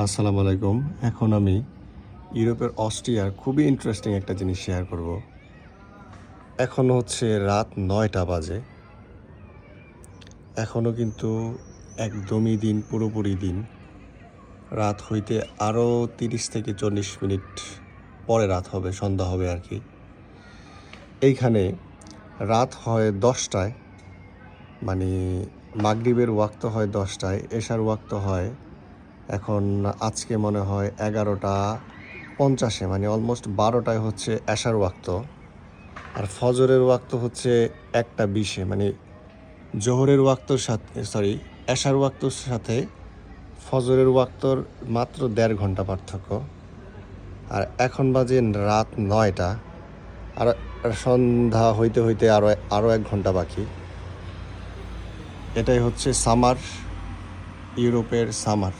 আসসালামু আলাইকুম। এখন আমি ইউরোপের অস্ট্রিয়ার খুবই ইন্টারেস্টিং একটা জিনিস শেয়ার করব। এখন হচ্ছে রাত ৯টা বাজে। এখনও কিন্তু একদমই দিন, পুরোপুরি দিন। রাত হইতে আরও ৩০ থেকে ৪০ মিনিট পরে রাত হবে, সন্ধ্যা হবে আর কি। এইখানে রাত হয় ১০টায়, মানে মাগরিবের ওয়াক্ত হয় ১০টায়, এশার ওয়াক্ত হয় এখন আজকে মনে হয় 11টা 50, মানে অলমোস্ট 12টায় হচ্ছে এশার ওয়াক্ত। আর ফজরের ওয়াক্ত হচ্ছে 1টা 20, মানে জোহরের ওয়াক্তর সাথে এশার ওয়াক্তর সাথে ফজরের ওয়াক্তর মাত্র 1.5 ঘন্টা পার্থক্য। আর এখন বাজে রাত 9টা, আর সন্ধ্যা হইতে হইতে আরও 1 ঘন্টা বাকি। এটাই হচ্ছে সামার, ইউরোপের সামার।